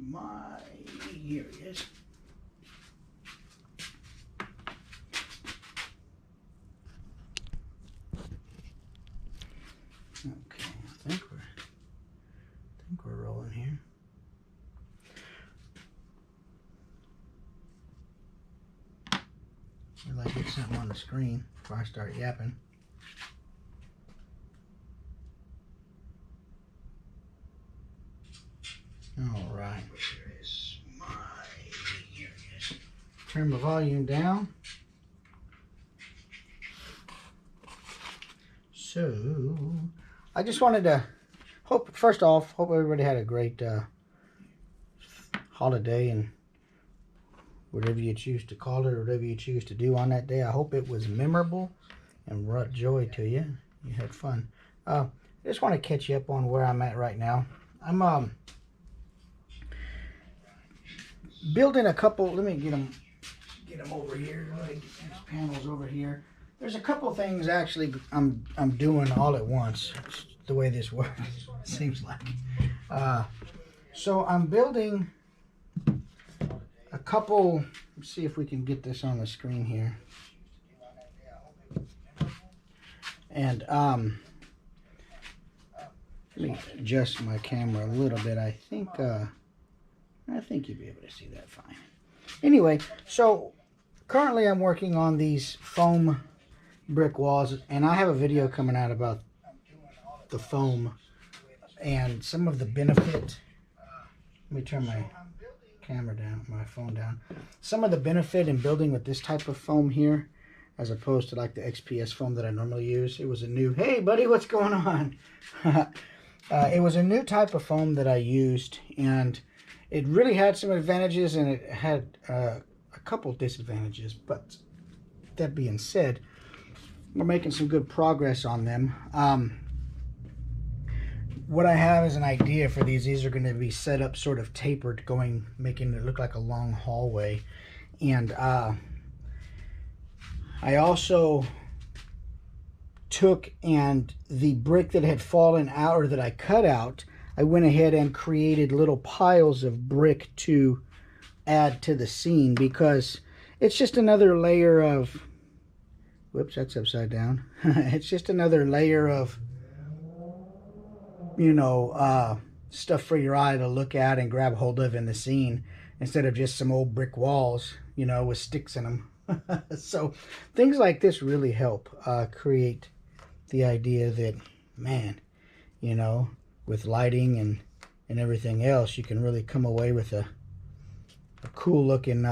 my, here it is. Okay, I think we're rolling here. I'd like to get something on the screen before I start yapping. All right. Turn the volume down. So, I just wanted to first off, hope everybody had a great holiday, and whatever you choose to call it or whatever you choose to do on that day. I hope it was memorable and brought joy to you. You had fun. I just want to catch you up on where I'm at right now. I'm building a couple. Let me get them over here. Let me get these panels over here. There's a couple things actually I'm doing all at once. It's the way this works, seems like. So I'm building a couple. Let's see if we can get this on the screen here. And let me adjust my camera a little bit. I think you'll be able to see that fine. Anyway, so currently I'm working on these foam brick walls, and I have a video coming out about the foam and some of the benefit. Let me turn my camera down, my phone down. Some of the benefit in building with this type of foam here, as opposed to like the XPS foam that I normally use. It was a new, hey buddy, what's going on? It was a new type of foam that I used, and it really had some advantages, and it had a couple disadvantages. But that being said, we're making some good progress on them. What I have is an idea for these. These are going to be set up sort of tapered, making it look like a long hallway. And I also took, and the brick that had fallen out, or that I cut out, I went ahead and created little piles of brick to add to the scene, because it's just another layer of, whoops, that's upside down. It's just another layer of, you know, stuff for your eye to look at and grab hold of in the scene, instead of just some old brick walls, you know, with sticks in them. So things like this really help create the idea that, man, you know, with lighting and everything else, you can really come away with a cool looking,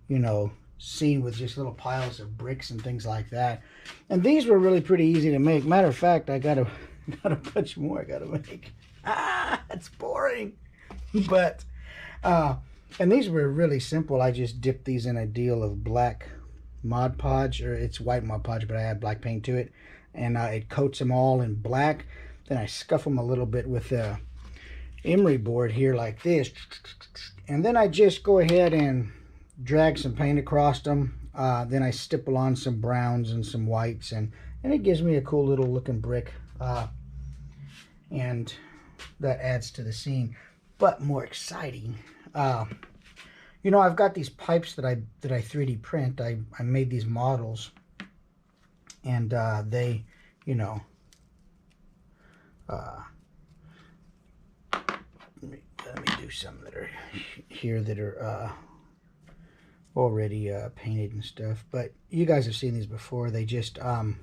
you know, scene with just little piles of bricks and things like that. And these were really pretty easy to make. Matter of fact, I got a bunch more I gotta make. It's boring. But and these were really simple. I just dipped these in a deal of black Mod Podge, or it's white Mod Podge, but I add black paint to it, and it coats them all in black. Then I scuff them a little bit with the emery board here like this, and then I just go ahead and drag some paint across them. Then I stipple on some browns and some whites, and it gives me a cool little looking brick, and that adds to the scene. But more exciting, you know, I've got these pipes that I 3D print. I made these models, and they, you know, let me do some that are here that are already painted and stuff. But you guys have seen these before. They just, you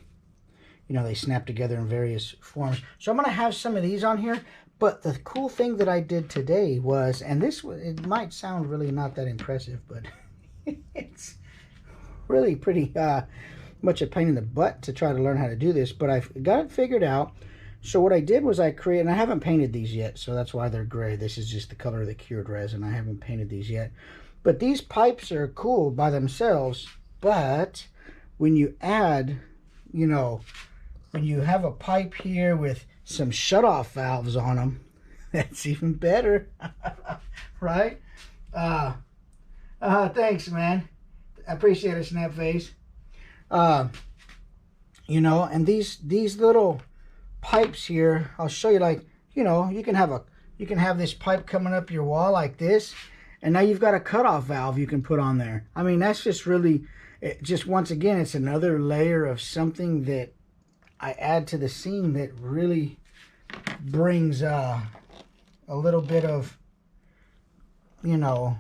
know, they snap together in various forms. So I'm going to have some of these on here. But the cool thing that I did today was, and this, it might sound really not that impressive, but it's really pretty much a pain in the butt to try to learn how to do this. But I've got it figured out. So what I did was I created, and I haven't painted these yet, so that's why they're gray. This is just the color of the cured resin. I haven't painted these yet. But these pipes are cool by themselves, but when you add, you know, when you have a pipe here with some shutoff valves on them, that's even better. Right? Thanks, man. I appreciate it, Snap Face. You know, and these little pipes here, I'll show you, like, you know, you can have you can have this pipe coming up your wall like this, and now you've got a cutoff valve you can put on there. I mean, that's just really, just once again, it's another layer of something that I add to the scene that really brings a little bit of, you know,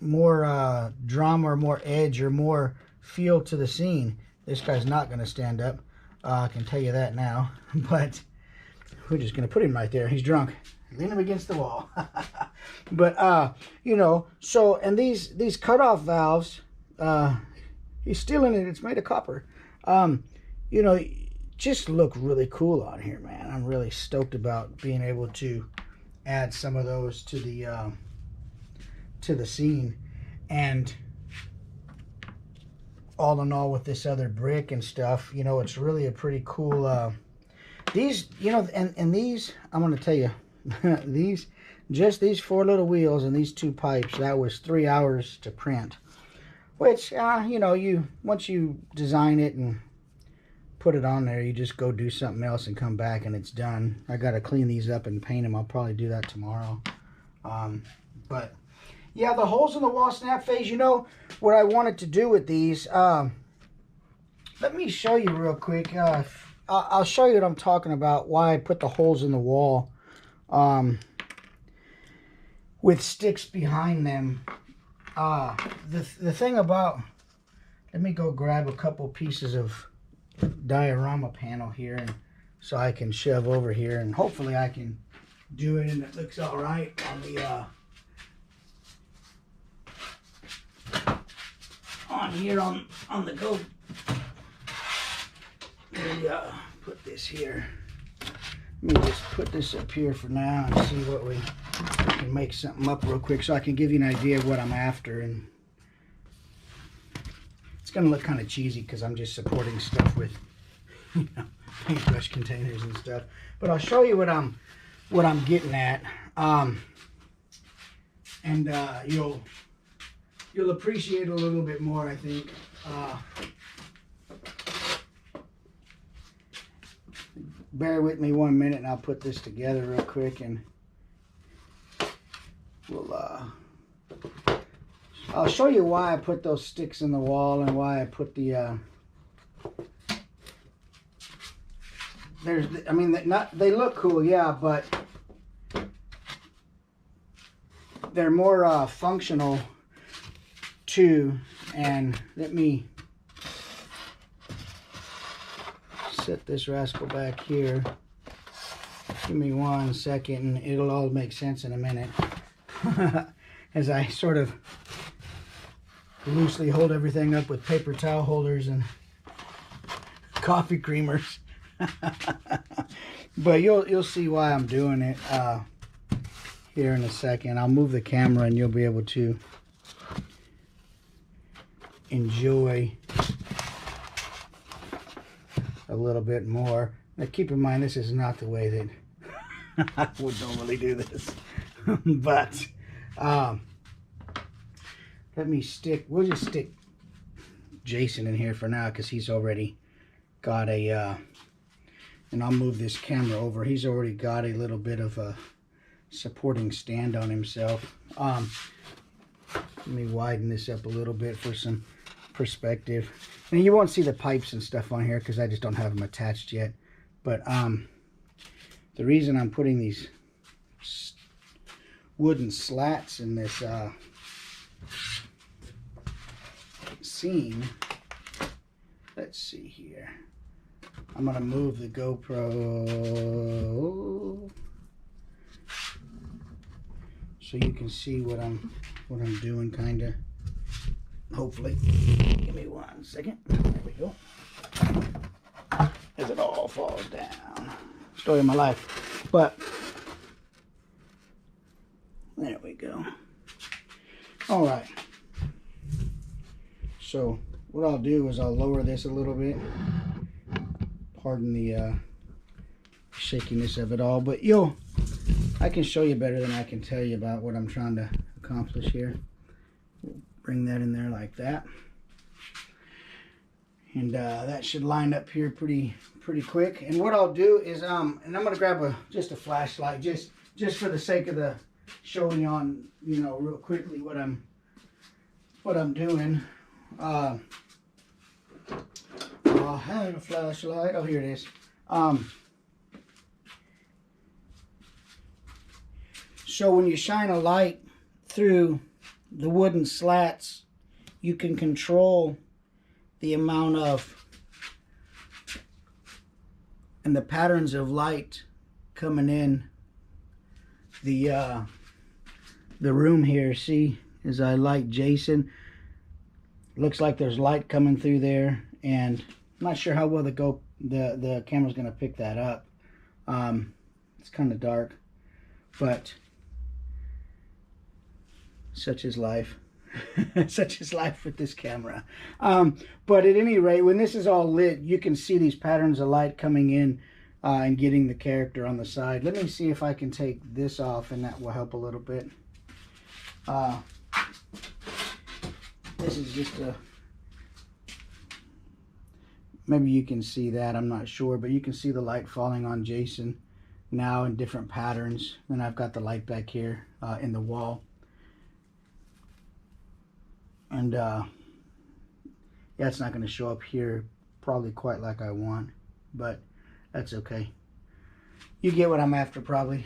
more drama or more edge or more feel to the scene. This guy's not going to stand up. I can tell you that now. But we're just going to put him right there. He's drunk. Lean him against the wall. But, you know, so, and these cutoff valves, he's stealing it. It's made of copper. You know, just look really cool on here, man. I'm really stoked about being able to add some of those to the scene. And all in all, with this other brick and stuff, you know, it's really a pretty cool, these, you know, and these, I'm going to tell you, just these 4 little wheels and these 2 pipes, that was 3 hours to print, which, you know, once you design it and put it on there, you just go do something else and come back and it's done. I got to clean these up and paint them. I'll probably do that tomorrow. But yeah, the holes in the wall snap phase, you know what I wanted to do with these. Let me show you real quick. I'll show you what I'm talking about, why I put the holes in the wall with sticks behind them. The thing about, let me go grab a couple pieces of diorama panel here, and so I can shove over here, and hopefully I can do it and it looks all right on the on the go. Let me put this here. Let me just put this up here for now and see what we can make something up real quick so I can give you an idea of what I'm after. And it's going to look kind of cheesy because I'm just supporting stuff with, you know, paintbrush containers and stuff. But I'll show you what I'm getting at. And you'll appreciate it a little bit more, I think. Bear with me 1 minute and I'll put this together real quick, and I'll show you why I put those sticks in the wall and why I put the I mean, they look cool, yeah, but they're more functional too. And let me set this rascal back here. Give me 1 second and it'll all make sense in a minute. As I sort of loosely hold everything up with paper towel holders and coffee creamers. But you'll see why I'm doing it here in a second. I'll move the camera and you'll be able to enjoy a little bit more. Now keep in mind, this is not the way that I would normally do this. But we'll just stick Jason in here for now because he's already got a and I'll move this camera over. He's already got a little bit of a supporting stand on himself. Let me widen this up a little bit for some perspective. And you won't see the pipes and stuff on here because I just don't have them attached yet. But the reason I'm putting these wooden slats in this scene, let's see here. I'm gonna move the GoPro so you can see what I'm doing, kinda. Hopefully. Give me 1 second. There we go. As it all falls down. Story of my life. But there we go. All right. So what I'll do is I'll lower this a little bit. Pardon the shakiness of it all, but I can show you better than I can tell you about what I'm trying to accomplish here. We'll bring that in there like that, and that should line up here pretty quick. And what I'll do is and I'm gonna grab just a flashlight, just just for the sake of the showing you on, you know, real quickly what I'm doing. I have a flashlight. Oh, here it is. So when you shine a light through the wooden slats, you can control the amount of and the patterns of light coming in the room here. See, as I light Jason, looks like there's light coming through there, and I'm not sure how well the camera's gonna pick that up. It's kind of dark, but such is life. Such is life with this camera. But at any rate, when this is all lit, you can see these patterns of light coming in and getting the character on the side. Let me see if I can take this off, and that will help a little bit. This is just a, maybe you can see that, I'm not sure, but you can see the light falling on Jason now in different patterns. Then I've got the light back here in the wall. And yeah, it's not going to show up here probably quite like I want, but that's okay. You get what I'm after, probably.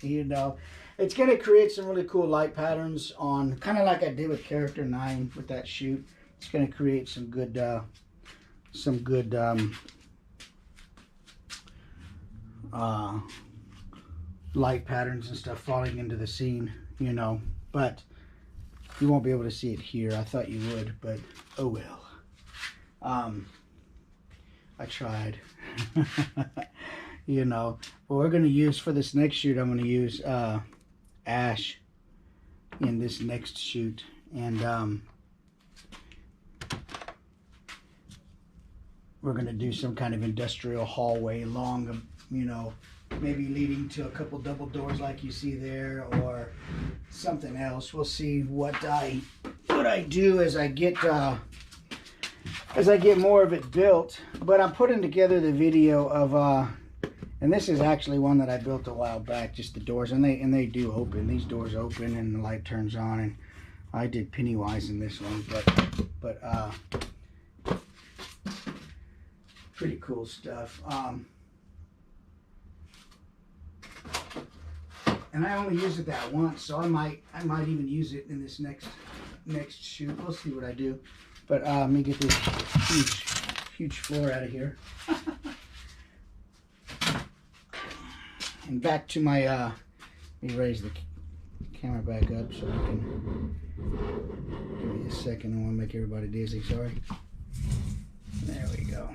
You know, it's going to create some really cool light patterns on, kind of like I did with Character 9 with that shoot. It's going to create some good light patterns and stuff falling into the scene, you know, but you won't be able to see it here. I thought you would, but oh well. I tried. You know, what we're going to use for this next shoot, I'm going to use ash in this next shoot. And we're going to do some kind of industrial hallway along, you know, maybe leading to a couple double doors like you see there, or something else. We'll see what I do as I get more of it built. But I'm putting together the video of and this is actually one that I built a while back, just the doors, and they do open. These doors open and the light turns on, and I did Pennywise in this one, but pretty cool stuff. And I only used it that once, so I might even use it in this next shoot. We'll see what I do. But let me get this huge floor out of here. And back to my let me raise the camera back up so I can, give me a second. I want to make everybody dizzy. Sorry. There we go.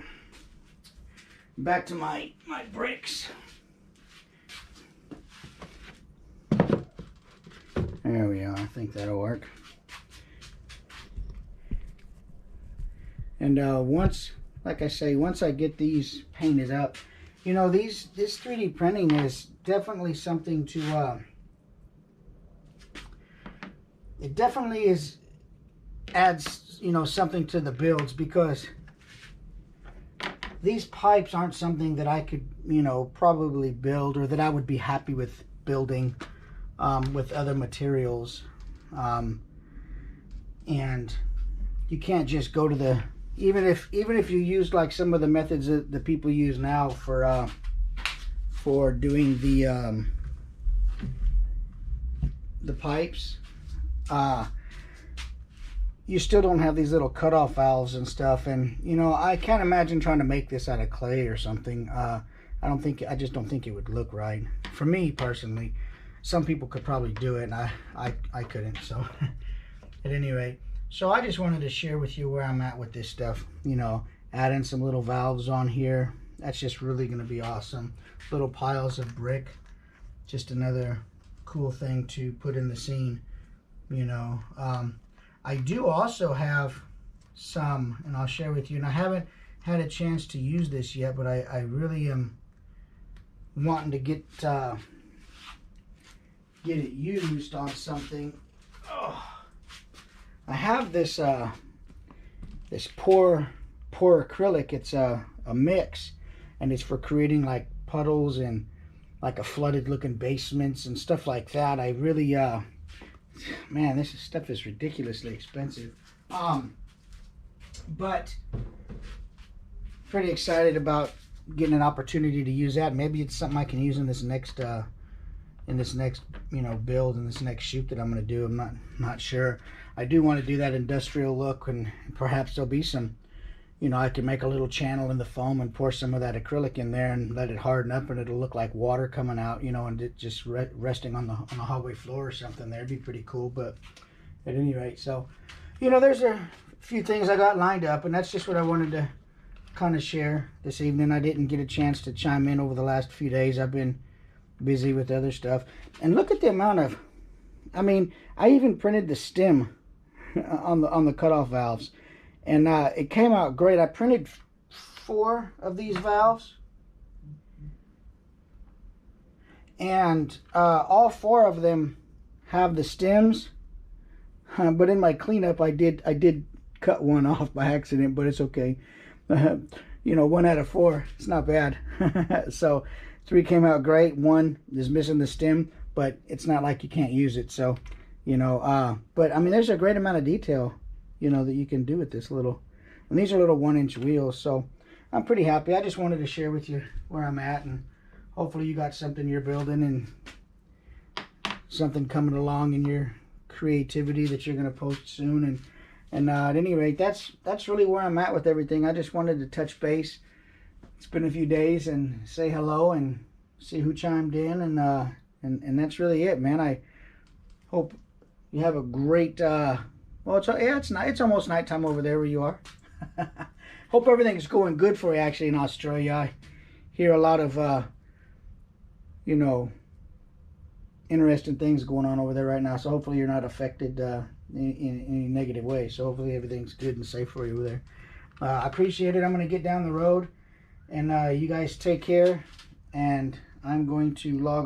Back to my bricks. There we are. I think that'll work. And once, like I say, once I get these painted up, you know, this 3D printing is definitely something to, it definitely adds, you know, something to the builds, because these pipes aren't something that I could, you know, probably build, or that I would be happy with building with other materials. And you can't just go to the, even if you use like some of the methods that the people use now for doing the pipes, you still don't have these little cutoff valves and stuff. And you know, I can't imagine trying to make this out of clay or something. I just don't think it would look right for me personally. Some people could probably do it, and I couldn't. So at any rate, so I just wanted to share with you where I'm at with this stuff. You know, adding some little valves on here. That's just really going to be awesome. Little piles of brick. Just another cool thing to put in the scene. You know, I do also have some, and I'll share with you, and I haven't had a chance to use this yet, but I really am wanting to get it used on something. Oh. I have this this pour acrylic. It's a mix, and it's for creating like puddles and like a flooded looking basements and stuff like that. I really, man, this stuff is ridiculously expensive. But pretty excited about getting an opportunity to use that. Maybe it's something I can use in this next build, in this next shoot that I'm going to do. I'm not sure. I do want to do that industrial look, and perhaps there'll be some, I can make a little channel in the foam and pour some of that acrylic in there and let it harden up, and it'll look like water coming out, and it just resting on the hallway floor or something there. It'd be pretty cool. But at any rate, so there's a few things I got lined up, and that's just what I wanted to kind of share this evening. I didn't get a chance to chime in over the last few days. I've been busy with other stuff. And look at the amount of, I even printed the stem on the cutoff valves, and it came out great. I printed 4 of these valves, and all 4 of them have the stems, but in my cleanup I did cut one off by accident, but it's okay. 1 out of 4, it's not bad. So 3 came out great. 1 is missing the stem, but it's not like you can't use it. So but there's a great amount of detail that you can do with this little, and these are little 1-inch wheels. So I'm pretty happy. I just wanted to share with you where I'm at, and hopefully you got something you're building and something coming along in your creativity that you're going to post soon. And at any rate, that's really where I'm at with everything. I just wanted to touch base. It's been a few days, and say hello and see who chimed in, and that's really it, man. I hope you have a great. Well, it's almost nighttime over there where you are. Hope everything's going good for you. Actually, in Australia, I hear a lot of interesting things going on over there right now. So hopefully you're not affected in any negative way. So hopefully everything's good and safe for you over there. I appreciate it. I'm going to get down the road, and you guys take care, and I'm going to log off.